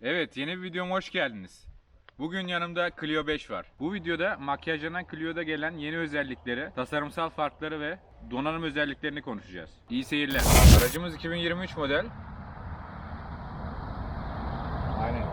Evet, yeni bir videoma hoş geldiniz. Bugün yanımda Clio 5 var. Bu videoda makyajlanan Clio'da gelen yeni özellikleri, tasarımsal farkları ve donanım özelliklerini konuşacağız. İyi seyirler. Aracımız 2023 model. Aynen.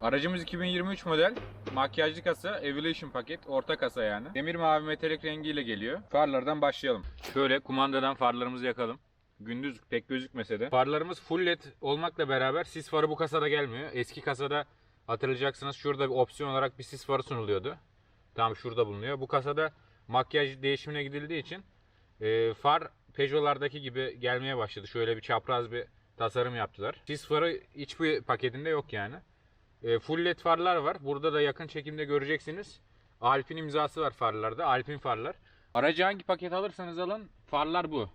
Aracımız 2023 model. Makyajlı kasa, Evolution paket, orta kasa yani. Demir mavi metalik rengiyle geliyor. Farlardan başlayalım. Şöyle kumandadan farlarımızı yakalım. Gündüz pek gözükmese de. Farlarımız full led olmakla beraber sis farı bu kasada gelmiyor. Eski kasada hatırlayacaksınız şurada bir opsiyon olarak bir sis farı sunuluyordu. Tam şurada bulunuyor. Bu kasada makyaj değişimine gidildiği için far Peugeot'lardaki gibi gelmeye başladı. Şöyle bir çapraz bir tasarım yaptılar. Sis farı hiçbir paketinde yok yani. Full led farlar var. Burada da yakın çekimde göreceksiniz. Alpine imzası var farlarda. Alpine farlar. Aracı hangi paket alırsanız alın farlar bu.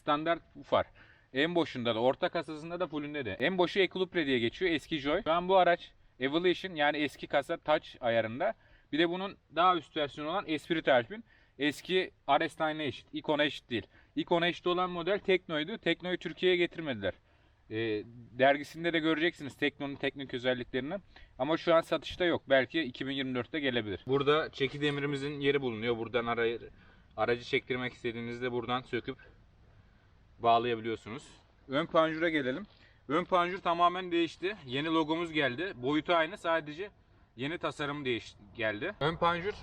Standart bu far. En boşunda da, orta kasasında da, fullünde de. En boşu Eclipse diye geçiyor. Eski Joy. Şu an bu araç Evolution yani eski kasa Touch ayarında. Bir de bunun daha üst versiyonu olan Esprit Alpine. Eski RS9'a eşit. Icon'a eşit değil. Icon'a eşit olan model Tekno'ydu. Tekno'yu Türkiye'ye getirmediler. Dergisinde de göreceksiniz Tekno'nun teknik özelliklerini. Ama şu an satışta yok. Belki 2024'te gelebilir. Burada çeki demirimizin yeri bulunuyor. Buradan aracı çektirmek istediğinizde buradan söküp bağlayabiliyorsunuz. Ön panjura gelelim. Ön panjur tamamen değişti. Yeni logomuz geldi. Boyutu aynı, sadece yeni tasarım geldi. Ön panjur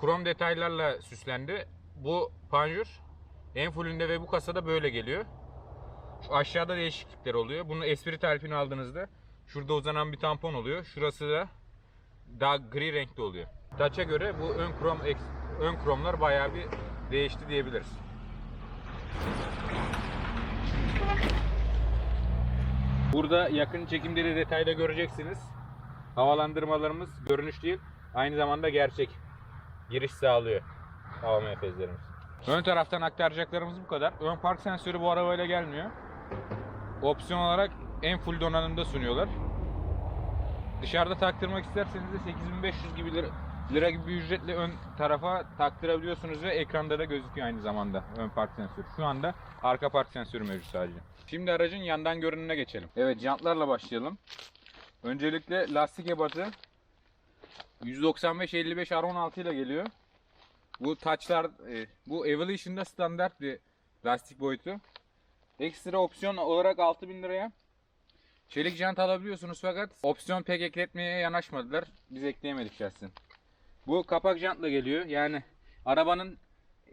krom detaylarla süslendi. Bu panjur en fullünde ve bu kasada böyle geliyor. Şu aşağıda değişiklikler oluyor. Bunu Esprit Alpine aldığınızda şurada uzanan bir tampon oluyor. Şurası da daha gri renkte oluyor. Touch'a göre bu ön kromlar bayağı bir değişti diyebiliriz. Burada yakın çekimde de detayda göreceksiniz. Havalandırmalarımız görünüş değil, aynı zamanda gerçek. Giriş sağlıyor hava menfezlerimiz. Ön taraftan aktaracaklarımız bu kadar. Ön park sensörü bu arabayla gelmiyor. Opsiyon olarak en full donanımda sunuyorlar. Dışarıda taktırmak isterseniz de 8500 gibi lira gibi bir ücretle ön tarafa taktırabiliyorsunuz ve ekranda da gözüküyor aynı zamanda ön park sensörü. Şu anda arka park sensörü mevcut sadece. Şimdi aracın yandan görünümüne geçelim. Evet, jantlarla başlayalım. Öncelikle lastik ebatı 195-55 R16 ile geliyor. Bu taçlar, bu Evolution'da standart bir lastik boyutu. Ekstra opsiyon olarak 6000 liraya çelik jant alabiliyorsunuz, fakat opsiyon pek ekletmeye yanaşmadılar. Biz ekleyemedik şahsen. Bu kapak jantla geliyor. Yani arabanın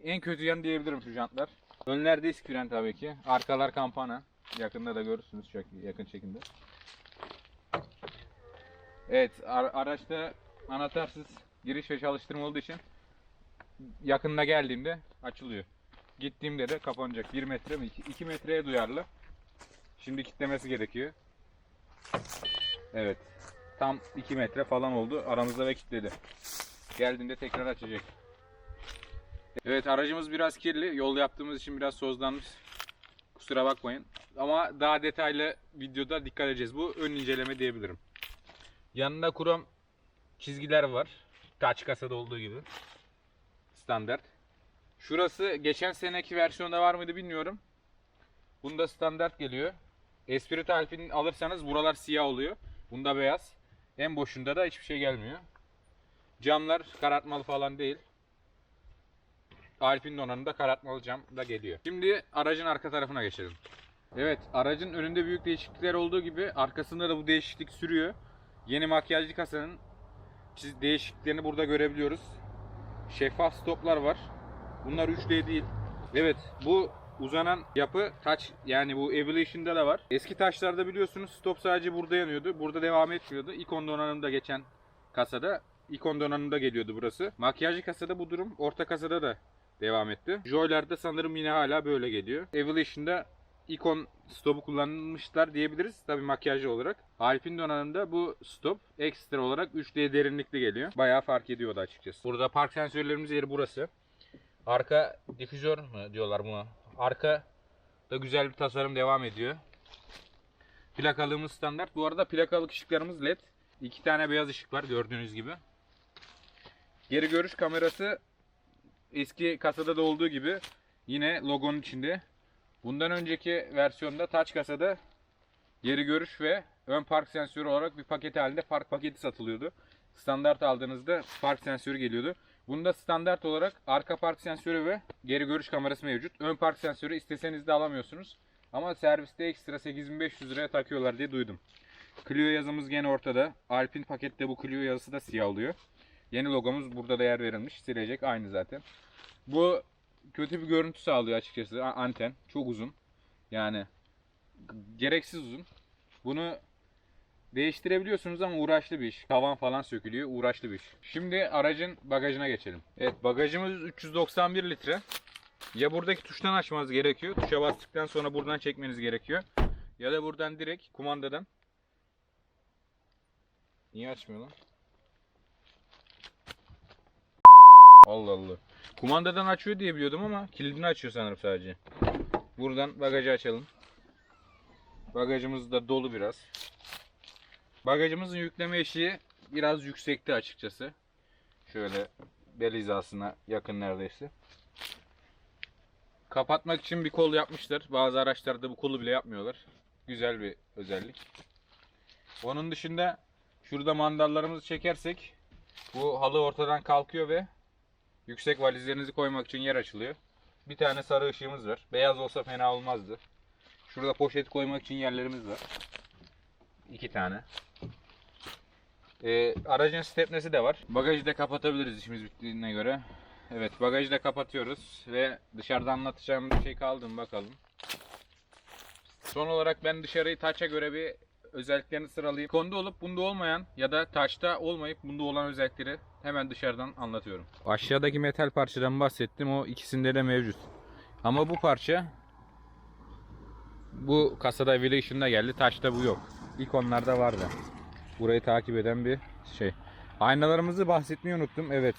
en kötü yanı diyebilirim şu jantlar. Önler disk fren tabii ki. Arkalar kampana. Yakında da görürsünüz çok yakın çekimde. Evet, araçta anahtarsız giriş ve çalıştırma olduğu için yakınına geldiğimde açılıyor. Gittiğimde de kapanacak. 1 metre mi? 2 metreye duyarlı. Şimdi kilitlemesi gerekiyor. Evet. Tam 2 metre falan oldu aramızda ve kilitledi. Geldiğinde tekrar açacak. Evet, aracımız biraz kirli. Yol yaptığımız için biraz tozlanmış. Kusura bakmayın. Ama daha detaylı videoda dikkat edeceğiz. Bu ön inceleme diyebilirim. Yanında krom çizgiler var. Touch kasada olduğu gibi. Standart. Şurası geçen seneki versiyonda var mıydı bilmiyorum. Bunda standart geliyor. Esprit Alpine alırsanız buralar siyah oluyor. Bunda beyaz. En boşunda da hiçbir şey gelmiyor. Camlar karartmalı falan değil. Alpine donanımda karartmalı cam da geliyor. Şimdi aracın arka tarafına geçelim. Evet, aracın önünde büyük değişiklikler olduğu gibi arkasında da bu değişiklik sürüyor. Yeni makyajlı kasanın değişikliklerini burada görebiliyoruz. Şeffaf stoplar var. Bunlar 3D değil. Evet, bu uzanan yapı Touch, yani bu Evolution'da da var. Eski Touch'larda biliyorsunuz stop sadece burada yanıyordu. Burada devam etmiyordu. Icon donanımda geçen kasada Icon donanımda geliyordu burası. Makyajlı kasada bu durum orta kasada da devam etti. Joy'larda sanırım yine hala böyle geliyor. Evolution'da Icon stop'u kullanmışlar diyebiliriz. Tabii makyajlı olarak. Alpine donanımda bu stop ekstra olarak 3D derinlikli geliyor. Bayağı fark ediyordu açıkçası. Burada park sensörlerimiz yeri burası. Arka difüzör mü diyorlar buna? Arka da güzel bir tasarım devam ediyor. Plakalığımız standart. Bu arada plakalık ışıklarımız LED. 2 tane beyaz ışık var gördüğünüz gibi. Geri görüş kamerası eski kasada da olduğu gibi yine logonun içinde. Bundan önceki versiyonda Touch kasada geri görüş ve ön park sensörü olarak bir paket halinde park paketi satılıyordu. Standart aldığınızda park sensörü geliyordu. Bunda standart olarak arka park sensörü ve geri görüş kamerası mevcut. Ön park sensörü isteseniz de alamıyorsunuz. Ama serviste ekstra 8.500 liraya takıyorlar diye duydum. Clio yazımız gene ortada. Alpine pakette bu Clio yazısı da siyah oluyor. Yeni logomuz burada da yer verilmiş. Silecek aynı zaten. Bu kötü bir görüntü sağlıyor açıkçası. Anten çok uzun. Yani gereksiz uzun. Bunu değiştirebiliyorsunuz ama uğraşlı bir iş. Tavan falan sökülüyor. Uğraşlı bir iş. Şimdi aracın bagajına geçelim. Evet, bagajımız 391 litre. Ya buradaki tuştan açmanız gerekiyor. Tuşa bastıktan sonra buradan çekmeniz gerekiyor. Ya da buradan direkt kumandadan. Niye açmıyor lan? Allah Allah. Kumandadan açıyor diye biliyordum ama kilidini açıyor sanırım sadece. Buradan bagajı açalım. Bagajımız da dolu biraz. Bagajımızın yükleme eşiği biraz yüksekti açıkçası. Şöyle bel hizasına yakın neredeyse. Kapatmak için bir kol yapmışlar. Bazı araçlarda bu kolu bile yapmıyorlar. Güzel bir özellik. Onun dışında şurada mandallarımızı çekersek bu halı ortadan kalkıyor ve yüksek valizlerinizi koymak için yer açılıyor. Bir tane sarı ışığımız var. Beyaz olsa fena olmazdı. Şurada poşet koymak için yerlerimiz var. 2 tane. Aracın stepnesi de var. Bagajı da kapatabiliriz işimiz bittiğine göre. Evet, bagajı da kapatıyoruz ve dışarıda anlatacağım bir şey kaldı mı bakalım. Son olarak ben dışarıyı Touch'a göre bir özelliklerini sıralayayım. Konuda olup bunda olmayan ya da Touch'ta olmayıp bunda olan özellikleri hemen dışarıdan anlatıyorum. Aşağıdaki metal parçadan bahsettim. O ikisinde de mevcut. Ama bu parça bu kasada Evolution'da geldi. Touch'ta bu yok. İlk onlarda vardı. Burayı takip eden bir şey. Aynalarımızı bahsetmeyi unuttum. Evet.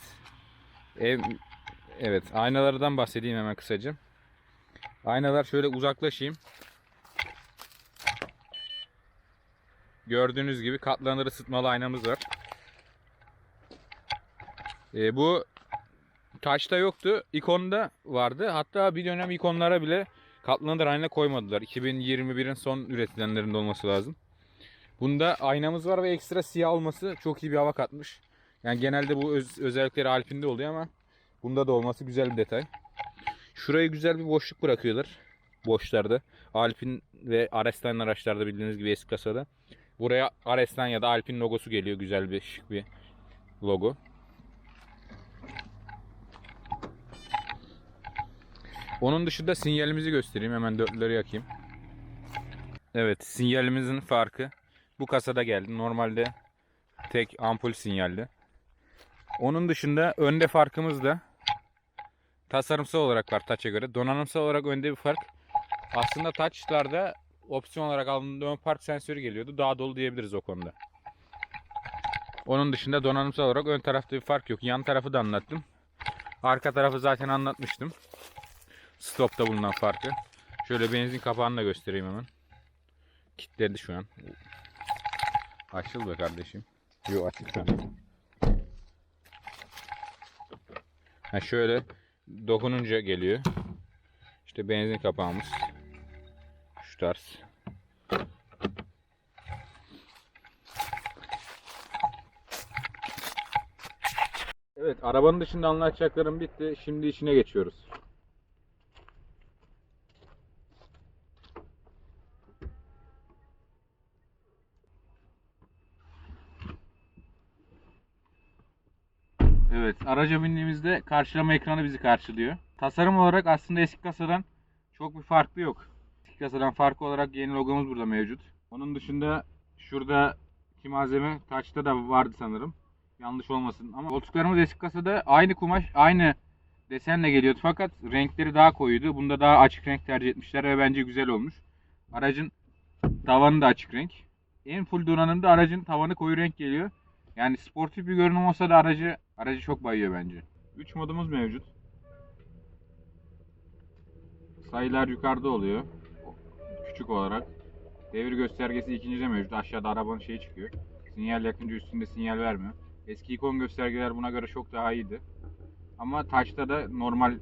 Evet, aynalardan bahsedeyim hemen kısaca. Aynalar şöyle uzaklaşayım. Gördüğünüz gibi katlanır ısıtmalı aynamız var. Bu Touch'ta yoktu. Icon'da vardı. Hatta bir dönem Icon'lara bile katlanır ayna koymadılar. 2021'in son üretilenlerinde olması lazım. Bunda aynamız var ve ekstra siyah olması çok iyi bir hava katmış. Yani genelde bu özellikleri Alpine'de oluyor ama bunda da olması güzel bir detay. Şuraya güzel bir boşluk bırakıyorlar. Boşlarda. Alpine ve Aresline araçlarda bildiğiniz gibi eski kasada. Buraya Aresline ya da Alpine logosu geliyor. Güzel bir şık bir logo. Onun dışında sinyalimizi göstereyim. Hemen dörtleri yakayım. Evet, sinyalimizin farkı bu kasada geldi. Normalde tek ampul sinyalli. Onun dışında önde farkımız da tasarımsal olarak var Touch'a göre. Donanımsal olarak önde bir fark. Aslında Touch'larda opsiyon olarak alındığında ön park sensörü geliyordu. Daha dolu diyebiliriz o konuda. Onun dışında donanımsal olarak ön tarafta bir fark yok. Yan tarafı da anlattım. Arka tarafı zaten anlatmıştım. Stop'ta bulunan farkı. Şöyle benzin kapağını da göstereyim hemen. Kilitledi şu an. Açıl be kardeşim. Yok, açık şu an. Şöyle dokununca geliyor. İşte benzin kapağımız. Şu tarz. Evet, arabanın dışında anlatacaklarım bitti. Şimdi içine geçiyoruz. Evet, araca bindiğimizde karşılama ekranı bizi karşılıyor. Tasarım olarak aslında eski kasadan çok bir farklı yok. Eski kasadan farklı olarak yeni logomuz burada mevcut. Onun dışında şuradaki malzeme Touch'ta da vardı sanırım. Yanlış olmasın ama koltuklarımız eski kasada aynı kumaş, aynı desenle geliyordu fakat renkleri daha koyuydu. Bunda daha açık renk tercih etmişler ve bence güzel olmuş. Aracın tavanı da açık renk. En full donanımda aracın tavanı koyu renk geliyor. Yani sportif bir görünüm olsa da aracı çok bayıyor bence. 3 modumuz mevcut. Sayılar yukarıda oluyor. Küçük olarak. Devir göstergesi ikincide mevcut. Aşağıda arabanın şeyi çıkıyor. Sinyal yakınca üstünde sinyal vermiyor. Eski ikon göstergeler buna göre çok daha iyiydi. Ama Touch'ta da normal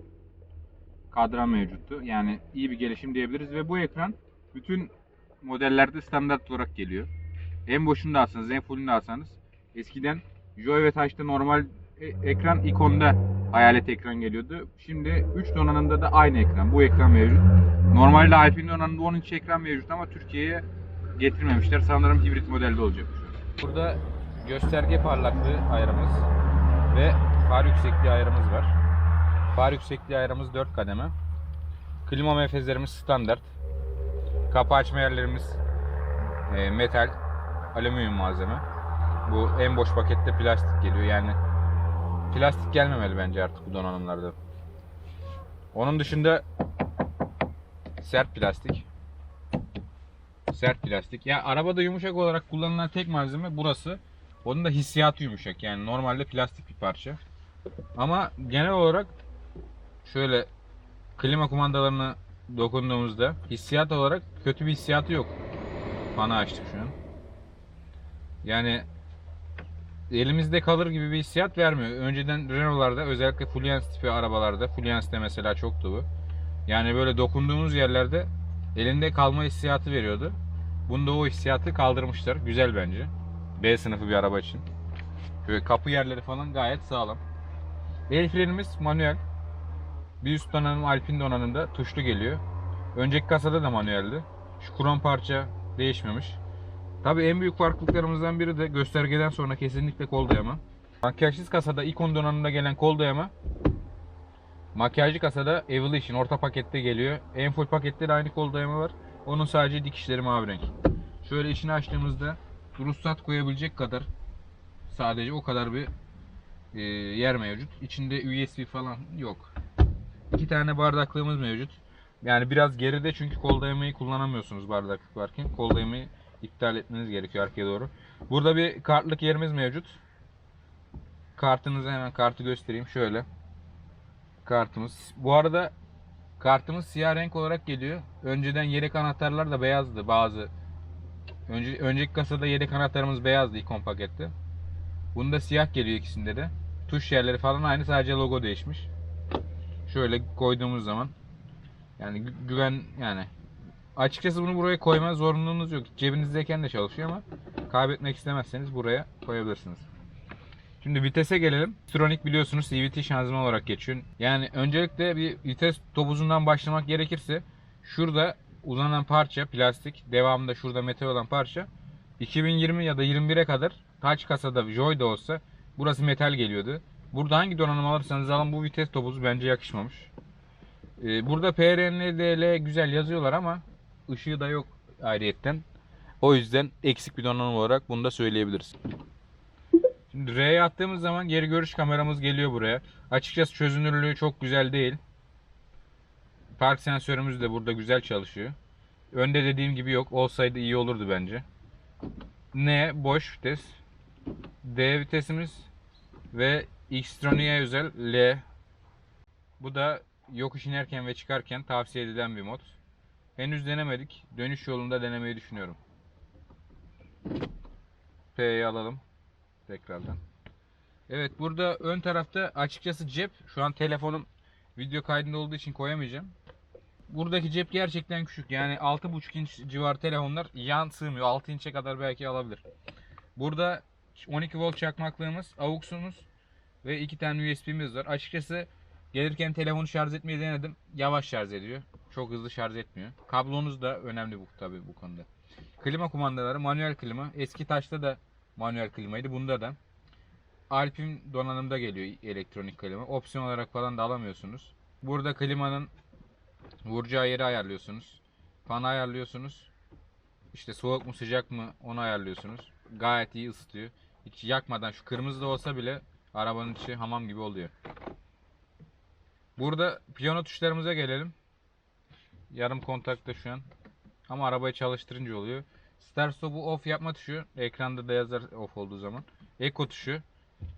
kadran mevcuttu. Yani iyi bir gelişim diyebiliriz ve bu ekran bütün modellerde standart olarak geliyor. En boşunu da alsanız, en fullünü de alsanız. Eskiden Joy ve Touch'ta normal ekran, ikonda hayalet ekran geliyordu. Şimdi 3 donanımda da aynı ekran. Bu ekran mevcut. Normalde Alpine donanımda 13 ekran mevcut ama Türkiye'ye getirmemişler. Sanırım hibrit modelde olacak. Burada gösterge parlaklığı ayarımız ve far yüksekliği ayarımız var. Far yüksekliği ayarımız 4 kademe. Klima menfezlerimiz standart. Kapı açma yerlerimiz metal, alüminyum malzeme. Bu en boş pakette plastik geliyor. Yani plastik gelmemeli bence artık bu donanımlarda. Onun dışında sert plastik. Sert plastik. Ya arabada yumuşak olarak kullanılan tek malzeme burası. Onun da hissiyatı yumuşak. Yani normalde plastik bir parça. Ama genel olarak şöyle klima kumandalarına dokunduğumuzda hissiyat olarak kötü bir hissiyatı yok. Fanı açtık şu an. Yani elimizde kalır gibi bir hissiyat vermiyor. Önceden Renault'larda özellikle Fluence tipi arabalarda, Fluence'de mesela çoktu bu. Yani böyle dokunduğumuz yerlerde elinde kalma hissiyatı veriyordu. Bunda o hissiyatı kaldırmışlar. Güzel bence. B sınıfı bir araba için. Böyle kapı yerleri falan gayet sağlam. El frenimiz manuel. Bir üst donanım Alpine donanımda tuşlu geliyor. Önceki kasada da manueldi. Şu krom parça değişmemiş. Tabii en büyük farklılıklarımızdan biri de göstergeden sonra kesinlikle kol dayama. Makyajsız kasada ikon donanımda gelen kol dayama, makyajlı kasada Evolution orta pakette geliyor. En full pakette de aynı kol dayama var. Onun sadece dikişleri mavi renk. Şöyle içini açtığımızda ruhsat koyabilecek kadar, sadece o kadar bir yer mevcut. İçinde USB falan yok. 2 tane bardaklığımız mevcut. Yani biraz geride çünkü kol dayamayı kullanamıyorsunuz bardaklık varken. Kol dayamayı iptal etmeniz gerekiyor arkaya doğru. Burada bir kartlık yerimiz mevcut. Kartınızı hemen kartı göstereyim. Şöyle. Kartımız. Bu arada kartımız siyah renk olarak geliyor. Önceden yedek anahtarlar da beyazdı bazı. Önceki kasada yedek anahtarımız beyazdı ikon pakette. Bunda siyah geliyor ikisinde de. Tuş yerleri falan aynı, sadece logo değişmiş. Şöyle koyduğumuz zaman yani güven, yani açıkçası bunu buraya koyma zorunluluğunuz yok. Cebinizdeyken de çalışıyor ama kaybetmek istemezseniz buraya koyabilirsiniz. Şimdi vitese gelelim. Stronix biliyorsunuz CVT şanzıman olarak geçiyor. Yani öncelikle bir vites topuzundan başlamak gerekirse şurada uzanan parça plastik, devamında şurada metal olan parça 2020 ya da 21'e kadar kaç kasada Joy da olsa burası metal geliyordu. Burada hangi donanım alırsanız alın bu vites topuzu bence yakışmamış. Burada PRNDL güzel yazıyorlar ama ışığı da yok ayrıyetten. O yüzden eksik bir donanım olarak bunu da söyleyebiliriz. Şimdi R'ye attığımız zaman geri görüş kameramız geliyor buraya. Açıkçası çözünürlüğü çok güzel değil. Park sensörümüz de burada güzel çalışıyor. Önde dediğim gibi yok. Olsaydı iyi olurdu bence. N boş vites. D vitesimiz ve Xtronic'e özel L. Bu da yokuş inerken ve çıkarken tavsiye edilen bir mod. Henüz denemedik. Dönüş yolunda denemeyi düşünüyorum. P'yi alalım. Tekrardan. Evet, burada ön tarafta açıkçası cep. Şu an telefonum video kaydında olduğu için koyamayacağım. Buradaki cep gerçekten küçük. Yani 6,5 inç civarı telefonlar yan sığmıyor. 6 inçe kadar belki alabilir. Burada 12 volt çakmaklığımız, AUX'umuz ve 2 tane USB'miz var. Açıkçası gelirken telefonu şarj etmeyi denedim. Yavaş şarj ediyor. Çok hızlı şarj etmiyor. Kablonuz da önemli bu tabii bu konuda. Klima kumandaları manuel klima. Eski taşta da manuel klimaydı. Bunda da Alpine donanımda geliyor elektronik klima. Opsiyon olarak falan da alamıyorsunuz. Burada klimanın vuracağı yeri ayarlıyorsunuz. Fanı ayarlıyorsunuz. İşte soğuk mu sıcak mı onu ayarlıyorsunuz. Gayet iyi ısıtıyor. Hiç yakmadan, şu kırmızı da olsa bile arabanın içi hamam gibi oluyor. Burada piyano tuşlarımıza gelelim. Yarım kontakta şu an. Ama arabayı çalıştırınca oluyor. Start stop'u off yapma tuşu. Ekranda da yazar off olduğu zaman. Eco tuşu.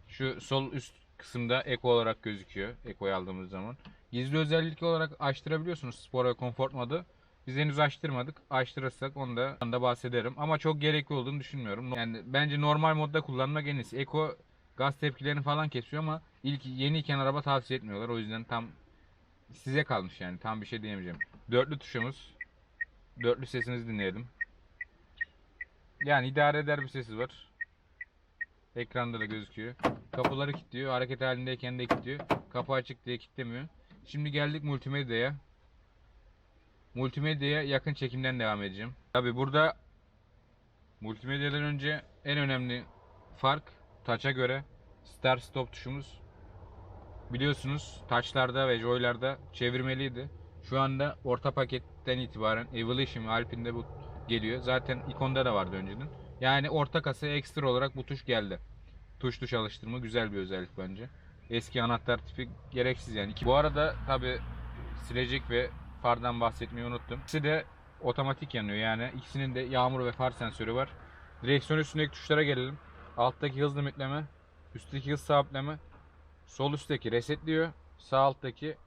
Şu sol üst kısımda Eco olarak gözüküyor. Eco'yu aldığımız zaman. Gizli özellik olarak açtırabiliyorsunuz spor ve konfor modu. Biz henüz açtırmadık. Açtırırsak ondan da bahsederim. Ama çok gerekli olduğunu düşünmüyorum. Yani bence normal modda kullanmak en iyisi. Eco gaz tepkilerini falan kesiyor ama ilk yeniyken araba tavsiye etmiyorlar. O yüzden tam size kalmış yani. Tam bir şey diyemeyeceğim. Dörtlü tuşumuz. Dörtlü sesinizi dinleyelim. Yani idare eder bir sesi var. Ekranda da gözüküyor. Kapıları kilitliyor. Hareket halindeyken de kilitliyor. Kapı açık diye kilitlemiyor. Şimdi geldik multimedyaya. Multimedyaya yakın çekimden devam edeceğim. Tabi burada multimedyadan önce en önemli fark touch'a göre start stop tuşumuz. Biliyorsunuz touch'larda ve joy'larda çevirmeliydi. Şu anda orta paketten itibaren Evolution ve Alpine'de bu geliyor. Zaten ikonda da vardı önceden. Yani orta kasaya ekstra olarak bu tuş geldi. Tuş alıştırma güzel bir özellik bence. Eski anahtar tipi gereksiz yani. Bu arada tabi silecek ve fardan bahsetmeyi unuttum. İkisi de otomatik yanıyor yani ikisinin de yağmur ve far sensörü var. Direksiyon üstündeki tuşlara gelelim. Alttaki hız limitleme, üstteki hız sabitleme, sol üstteki resetliyor, sağ alttaki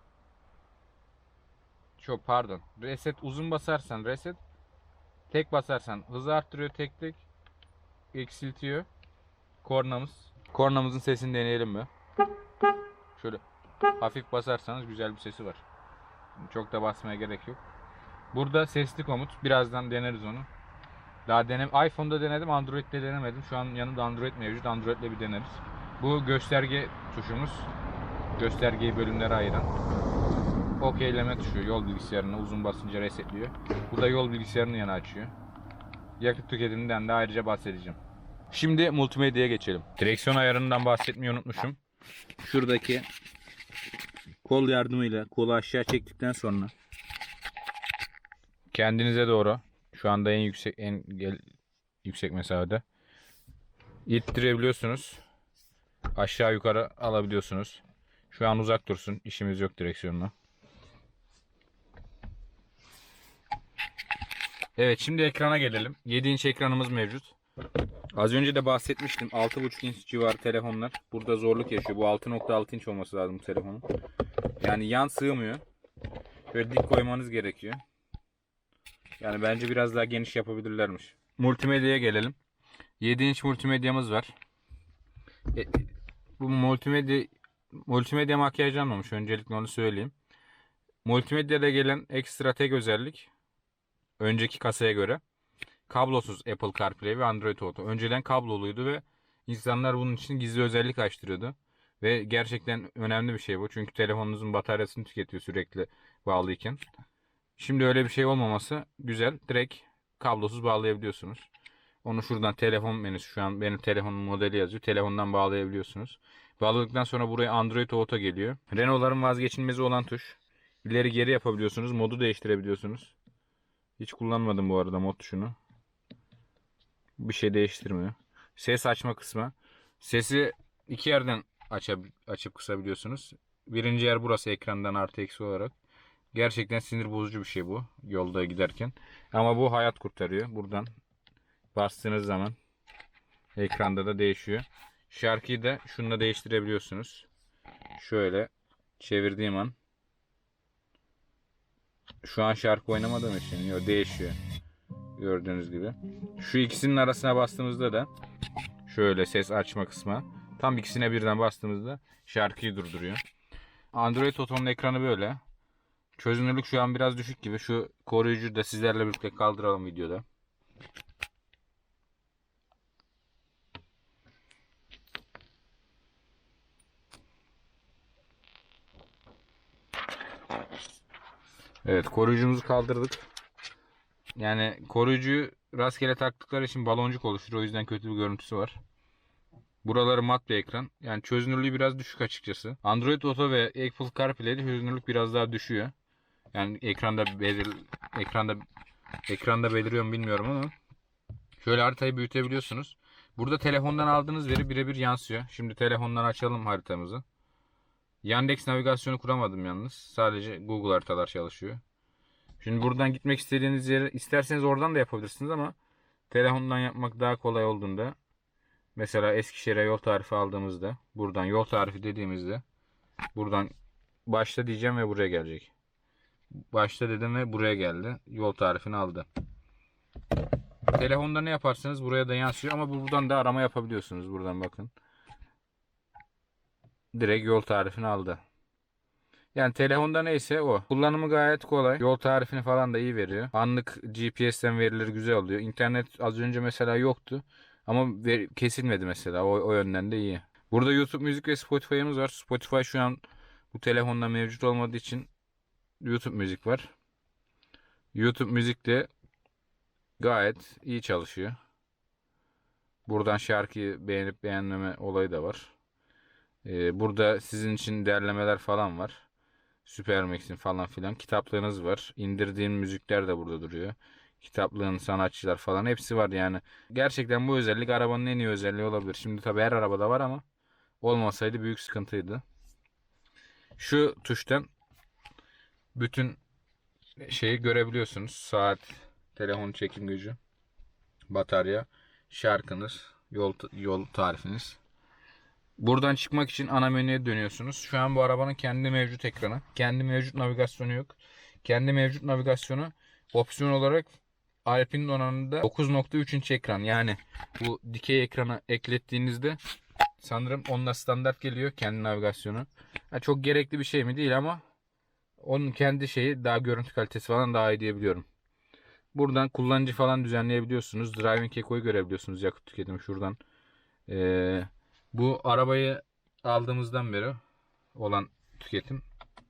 reset uzun basarsan reset, tek basarsan hızı arttırıyor, tek eksiltiyor. Kornamızın sesini deneyelim mi? Şöyle hafif basarsanız güzel bir sesi var. Çok da basmaya gerek yok. Burada sesli komut. Birazdan deneriz onu. iPhone'da denedim, Android'de denemedim. Şu an yanında Android mevcut. Android'le bir deneriz. Bu gösterge tuşumuz. Göstergeyi bölümlere ayıran. Okeyleme tuşu. Yol bilgisayarını uzun basınca resetliyor. Bu da yol bilgisayarını yana açıyor. Yakıt tüketiminden de ayrıca bahsedeceğim. Şimdi multimedyaya geçelim. Direksiyon ayarından bahsetmeyi unutmuşum. Şuradaki kol yardımıyla kolu aşağı çektikten sonra kendinize doğru, şu anda en yüksek mesafede ittirebiliyorsunuz. Aşağı yukarı alabiliyorsunuz. Şu an uzak dursun. İşimiz yok direksiyonla. Evet, şimdi ekrana gelelim. 7 inç ekranımız mevcut. Az önce de bahsetmiştim. 6,5 inç civarı telefonlar burada zorluk yaşıyor. Bu 6,6 inç olması lazım bu telefonun. Yani yan sığmıyor. Şöyle dik koymanız gerekiyor. Yani bence biraz daha geniş yapabilirlermiş. Multimedyaya gelelim. 7 inç multimedyamız var. Bu multimedya makyajlanmamış. Öncelikle onu söyleyeyim. Multimedyada gelen ekstra tek özellik önceki kasaya göre kablosuz Apple CarPlay ve Android Auto. Önceden kabloluydu ve insanlar bunun için gizli özellik açtırıyordu. Ve gerçekten önemli bir şey bu. Çünkü telefonunuzun bataryasını tüketiyor sürekli bağlıyken. Şimdi öyle bir şey olmaması güzel. Direkt kablosuz bağlayabiliyorsunuz. Onu şuradan telefon menüsü, şu an benim telefonun modeli yazıyor. Telefondan bağlayabiliyorsunuz. Bağladıktan sonra buraya Android Auto geliyor. Renault'ların vazgeçilmezi olan tuş. İleri geri yapabiliyorsunuz. Modu değiştirebiliyorsunuz. Hiç kullanmadım bu arada mod tuşunu. Bir şey değiştirmiyor. Ses açma kısmı. Sesi iki yerden açıp kısabiliyorsunuz. Birinci yer burası, ekrandan artı eksi olarak. Gerçekten sinir bozucu bir şey bu yolda giderken. Ama bu hayat kurtarıyor. Buradan bastığınız zaman ekranda da değişiyor. Şarkıyı da şununla değiştirebiliyorsunuz. Şöyle çevirdiğim an, şu an şarkı oynamadığım için değişiyor. Gördüğünüz gibi. Şu ikisinin arasına bastığımızda da şöyle ses açma kısmı. Tam ikisine birden bastığımızda şarkıyı durduruyor. Android Auto'nun ekranı böyle. Çözünürlük şu an biraz düşük gibi. Şu koruyucuyu da sizlerle birlikte kaldıralım videoda. Evet, koruyucumuzu kaldırdık. Yani koruyucuyu rastgele taktıkları için baloncuk oluşur. O yüzden kötü bir görüntüsü var. Buraları mat bir ekran. Yani çözünürlüğü biraz düşük açıkçası. Android Auto ve Apple CarPlay'de çözünürlük biraz daha düşüyor. Yani ekranda beliriyor mu bilmiyorum ama şöyle haritayı büyütebiliyorsunuz. Burada telefondan aldığınız veri birebir yansıyor. Şimdi telefondan açalım haritamızı. Yandex navigasyonu kuramadım yalnız. Sadece Google haritalar çalışıyor. Şimdi buradan gitmek istediğiniz yere isterseniz oradan da yapabilirsiniz ama telefondan yapmak daha kolay olduğunda, mesela Eskişehir'e yol tarifi aldığımızda, buradan yol tarifi dediğimizde buradan başla diyeceğim ve buraya gelecek. Başla dedim ve buraya geldi. Yol tarifini aldı. Telefonda ne yaparsanız buraya da yansıyor ama buradan da arama yapabiliyorsunuz. Buradan bakın. Direkt yol tarifini aldı. Yani telefonda neyse o. Kullanımı gayet kolay. Yol tarifini falan da iyi veriyor. Anlık GPS'ten verileri güzel oluyor. İnternet az önce mesela yoktu. Ama kesilmedi mesela. O yönden de iyi. Burada YouTube Müzik ve Spotify'ımız var. Spotify şu an bu telefonda mevcut olmadığı için YouTube Müzik var. YouTube Müzik de gayet iyi çalışıyor. Buradan şarkıyı beğenip beğenmeme olayı da var. Burada sizin için derlemeler falan var. Supermax'in falan filan. Kitaplığınız var. İndirdiğin müzikler de burada duruyor. Kitaplığın sanatçılar falan hepsi var yani. Gerçekten bu özellik arabanın en iyi özelliği olabilir. Şimdi tabii her arabada var ama olmasaydı büyük sıkıntıydı. Şu tuştan bütün şeyi görebiliyorsunuz. Saat, telefon çekim gücü, batarya, şarkınız, yol tarifiniz. Buradan çıkmak için ana menüye dönüyorsunuz. Şu an bu arabanın kendi mevcut ekranı. Kendi mevcut navigasyonu yok. Kendi mevcut navigasyonu opsiyon olarak Alpine donanımında 9.3 inç ekran. Yani bu dikey ekranı eklettiğinizde sanırım onunla standart geliyor kendi navigasyonu. Çok gerekli bir şey mi değil ama onun kendi şeyi daha görüntü kalitesi falan daha iyi diyebiliyorum. Buradan kullanıcı falan düzenleyebiliyorsunuz. Driving Eco'yu görebiliyorsunuz, yakıt tüketimi şuradan. Bu arabayı aldığımızdan beri olan tüketim.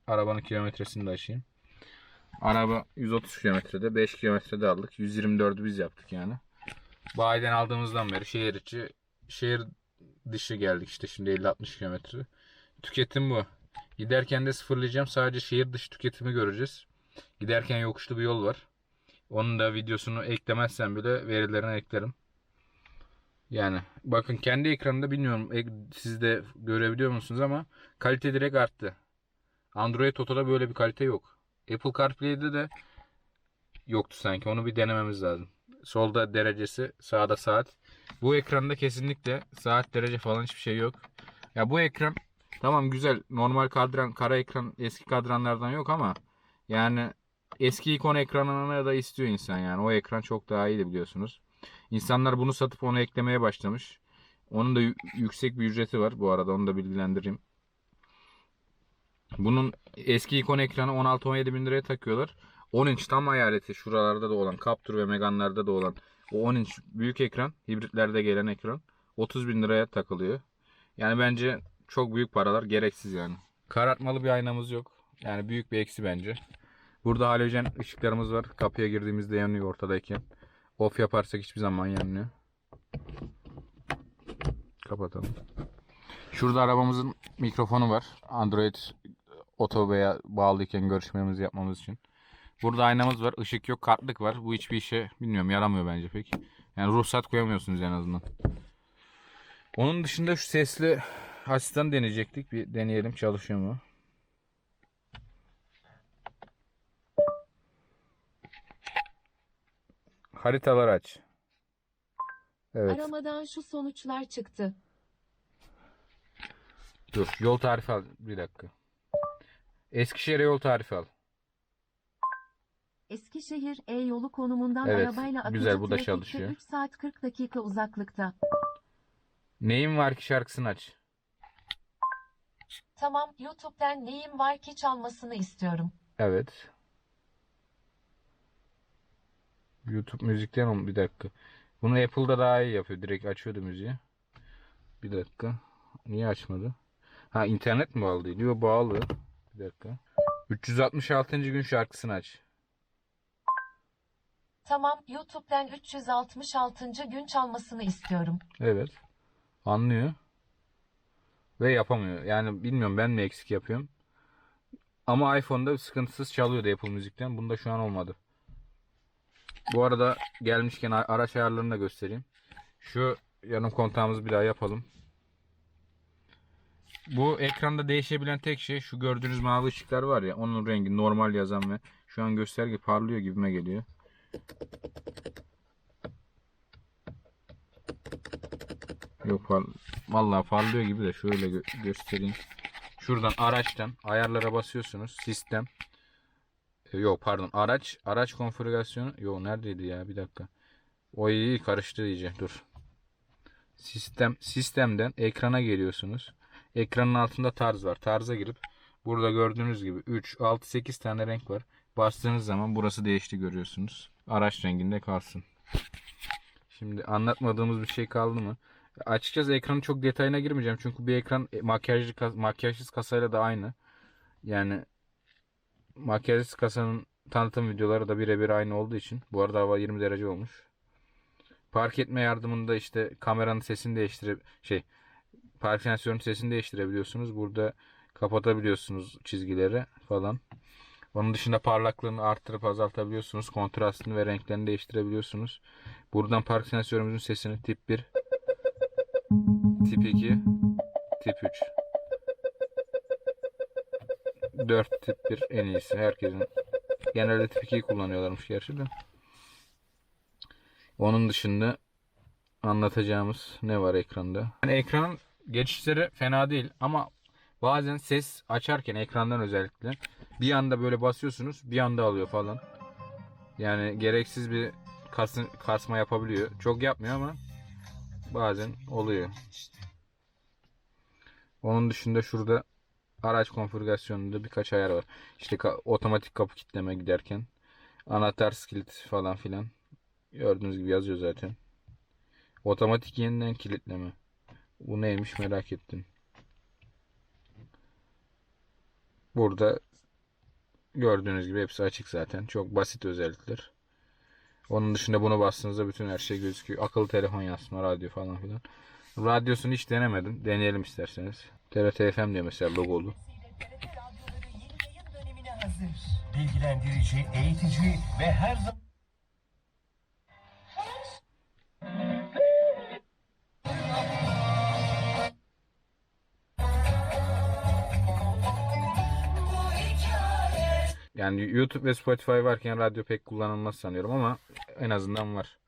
Arabanın kilometresini de açayım. Araba 130 kilometrede, 5 kilometrede aldık. 124'ü biz yaptık yani. Bayiden aldığımızdan beri şehir içi, şehir dışı geldik işte şimdi 50-60 kilometre. Tüketim bu. Giderken de sıfırlayacağım. Sadece şehir dışı tüketimi göreceğiz. Giderken yokuşlu bir yol var. Onun da videosunu eklemezsem bile verilerini eklerim. Yani bakın kendi ekranında bilmiyorum siz de görebiliyor musunuz ama kalite direkt arttı. Android Auto'da böyle bir kalite yok. Apple CarPlay'de de yoktu sanki. Onu bir denememiz lazım. Solda derecesi, sağda saat. Bu ekranda kesinlikle saat, derece falan hiçbir şey yok. Ya bu ekran tamam güzel. Normal kadran, kara ekran eski kadranlardan yok ama yani eski ikon ekranına da istiyor insan yani. O ekran çok daha iyiydi biliyorsunuz. İnsanlar bunu satıp onu eklemeye başlamış. Onun da yüksek bir ücreti var bu arada, onu da bilgilendireyim. Bunun eski ikon ekranı 16-17 bin liraya takıyorlar. 10 inç tam hayaleti şuralarda da olan, Captur ve Megane'larda da olan o 10 inç büyük ekran, hibritlerde gelen ekran 30 bin liraya takılıyor. Yani bence çok büyük paralar, gereksiz yani. Karartmalı bir aynamız yok. Yani büyük bir eksi bence. Burada halojen ışıklarımız var. Kapıya girdiğimizde yanıyor ortadayken. Off yaparsak hiçbir zaman yanmıyor. Kapatalım. Şurada arabamızın mikrofonu var. Android Auto veya bağlıyken görüşmemizi yapmamız için. Burada aynamız var. Işık yok. Kartlık var. Bu hiçbir işe bilmiyorum yaramıyor bence pek. Yani ruhsat koyamıyorsunuz en azından. Onun dışında şu sesli asistan deneyecektik. Bir deneyelim, çalışıyor mu? Haritalar aç. Evet. Aramadan şu sonuçlar çıktı. Dur. Yol tarifi al. Bir dakika. Eskişehir'e yol tarifi al. Eskişehir E-yolu konumundan Evet. arabayla akıcı Güzel, bu da trafikte çalışıyor. 3 saat 40 dakika uzaklıkta. Neyim var ki şarkısını aç. Tamam, YouTube'dan neyim var ki çalmasını istiyorum. Evet. YouTube müzikten bir dakika. Bunu Apple'da daha iyi yapıyor. Direkt açıyordu müziği. Bir dakika. Niye açmadı? Ha, internet mi bağlı değil? Yok, bağlı. Bir dakika. 366. gün şarkısını aç. Tamam, YouTube'dan 366. gün çalmasını istiyorum. Evet. Anlıyor. Ve yapamıyor. Yani bilmiyorum, ben mi eksik yapıyorum. Ama iPhone'da sıkıntısız çalıyordu Apple Müzik'ten. Bunda şu an olmadı. Bu arada gelmişken araç ayarlarını da göstereyim. Şu yanım kontağımızı bir daha yapalım. Bu ekranda değişebilen tek şey şu gördüğünüz mavi ışıklar var ya, onun rengi normal yazan ve şu an gösterge parlıyor gibime geliyor. Yok, vallahi parlıyor gibi de şöyle göstereyim. Şuradan araçtan ayarlara basıyorsunuz. Sistem. Yok pardon, araç konfigürasyonu. Yok, neredeydi ya, bir dakika. O iyi karıştı iyice, dur. Sistemden ekrana geliyorsunuz. Ekranın altında tarz var. Tarza girip Burada gördüğünüz gibi 3, 6, 8 tane renk var. Bastığınız zaman burası değişti görüyorsunuz. Araç renginde kalsın. Şimdi anlatmadığımız bir şey kaldı mı? Açıkçası ekranın çok detayına girmeyeceğim. Çünkü bir ekran makyajsız kasayla da aynı. Yani makyajsız kasanın tanıtım videoları da birebir aynı olduğu için. Bu arada hava 20 derece olmuş. Park etme yardımında işte kameranın sesini park sensörünün sesini değiştirebiliyorsunuz. Burada kapatabiliyorsunuz çizgileri falan. Onun dışında parlaklığını arttırıp azaltabiliyorsunuz. Kontrastını ve renklerini değiştirebiliyorsunuz. Buradan park sensörümüzün sesini tip 1, tip 2, tip 3, 4 tip 1 en iyisi. Herkesin genelde tip 2'yi kullanıyorlarmış gerçi de. Onun dışında anlatacağımız ne var ekranda? Yani ekranın geçişleri fena değil ama bazen ses açarken ekrandan özellikle bir anda böyle basıyorsunuz bir anda alıyor falan. Yani gereksiz bir kasma yapabiliyor. Çok yapmıyor ama bazen oluyor. Onun dışında şurada araç konfigürasyonunda birkaç ayar var. İşte otomatik kapı kilitleme giderken anahtar kilit falan filan. Gördüğünüz gibi yazıyor zaten. Otomatik yeniden kilitleme. Bu neymiş merak ettim. Burada gördüğünüz gibi hepsi açık zaten. Çok basit özellikler. Onun dışında bunu bastığınızda bütün her şey gözüküyor. Akıllı telefon yansıtma, radyo falan filan. Radyosunu hiç denemedim. Deneyelim isterseniz. TRT FM diye mesela logolu. Bilgilendirici, eğitici ve her zaman... Yani YouTube ve Spotify varken radyo pek kullanılmaz sanıyorum ama en azından var.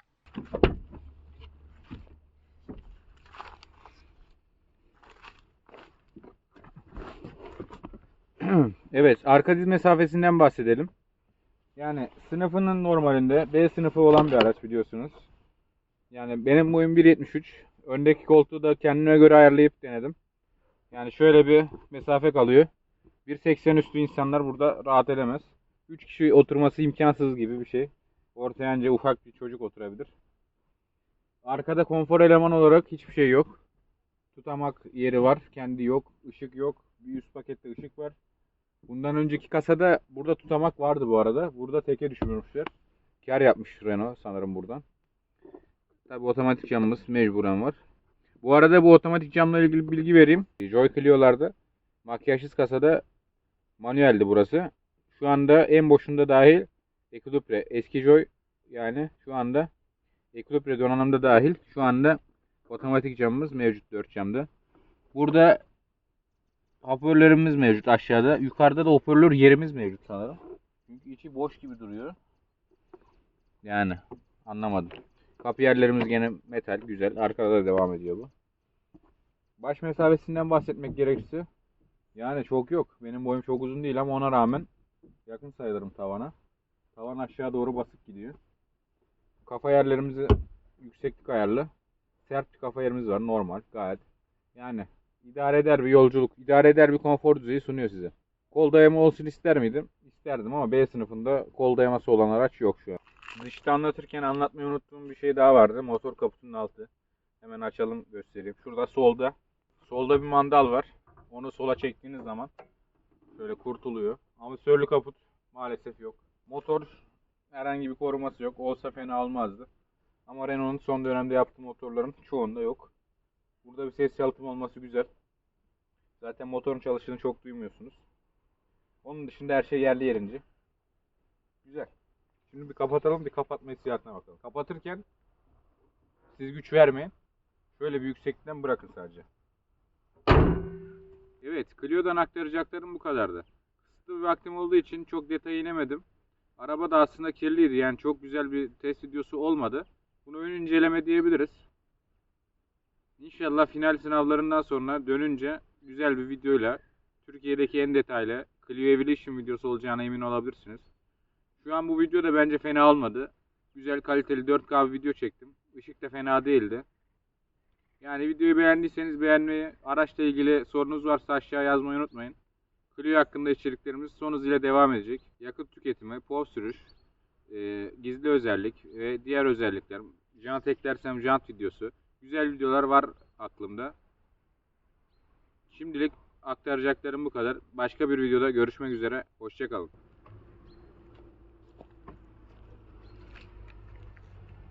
Evet, arka diz mesafesinden bahsedelim. Yani sınıfının normalinde B sınıfı olan bir araç biliyorsunuz. Yani benim boyum 1.73. Öndeki koltuğu da kendime göre ayarlayıp denedim. Yani şöyle bir mesafe kalıyor. 1.80 üstü insanlar burada rahat edemez. 3 kişi oturması imkansız gibi bir şey. Ortaya anca ufak bir çocuk oturabilir. Arkada konfor eleman olarak hiçbir şey yok. Tutamak yeri var. Kendi yok. Işık yok. Bir üst pakette ışık var. Bundan önceki kasada burada tutamak vardı bu arada. Burada teke düşürmüşler. Kar yapmış Renault sanırım buradan. Tabi otomatik camımız mecburen var. Bu arada bu otomatik camla ilgili bilgi vereyim. Joy Clio'larda makyajsız kasada manueldi burası. Şu anda en boşunda dahil Eclipse eski Joy yani şu anda Eclipse donanımda dahil şu anda otomatik camımız mevcut 4 camda. Burada hoparlörlerimiz mevcut aşağıda. Yukarıda da hoparlör yerimiz mevcut sanırım. Çünkü içi boş gibi duruyor. Yani anlamadım. Kapı yerlerimiz gene metal güzel. Arkada da devam ediyor bu. Baş mesafesinden bahsetmek gerekirse yani çok yok. Benim boyum çok uzun değil ama ona rağmen yakın sayılırım tavana. Tavan aşağı doğru basık gidiyor. Kafa yerlerimizi yükseklik ayarlı. Sert bir kafa yerimiz var normal gayet. Yani idare eder bir yolculuk, idare eder bir konfor düzeyi sunuyor size. Kol dayama olsun ister miydim? İsterdim ama B sınıfında kol dayaması olan araç yok şu an. Dışta anlatırken anlatmayı unuttuğum bir şey daha vardı. Motor kaputunun altı. Hemen açalım göstereyim. Şurada solda. Solda bir mandal var. Onu sola çektiğiniz zaman şöyle kurtuluyor. Amortisörlü kaput maalesef yok. Motor herhangi bir koruması yok. Olsa fena olmazdı. Ama Renault'un son dönemde yaptığı motorların çoğunda yok. Burada bir ses yalıtım olması güzel. Zaten motorun çalıştığını çok duymuyorsunuz. Onun dışında her şey yerli yerince. Güzel. Şimdi bir kapatalım, bir kapatma hissiyatına bakalım. Kapatırken siz güç vermeyin. Şöyle bir yükseklikten bırakın sadece. Evet, Clio'dan aktaracaklarım bu kadardı. Kısıtlı bir vaktim olduğu için çok detaya inemedim. Araba da aslında kirliydi. Yani çok güzel bir test videosu olmadı. Bunu ön inceleme diyebiliriz. İnşallah final sınavlarından sonra dönünce güzel bir videoyla Türkiye'deki en detaylı Clio Evolution videosu olacağına emin olabilirsiniz. Şu an bu video da bence fena olmadı. Güzel kaliteli 4K bir video çektim. Işık da fena değildi. Yani videoyu beğendiyseniz beğenmeyi, araçla ilgili sorunuz varsa aşağı yazmayı unutmayın. Clio hakkında içeriklerimiz son hızıyla devam edecek. Yakıt tüketimi, POV sürüş, gizli özellik ve diğer özellikler. Jant eklersem jant videosu. Güzel videolar var aklımda. Şimdilik aktaracaklarım bu kadar. Başka bir videoda görüşmek üzere. Hoşça kalın.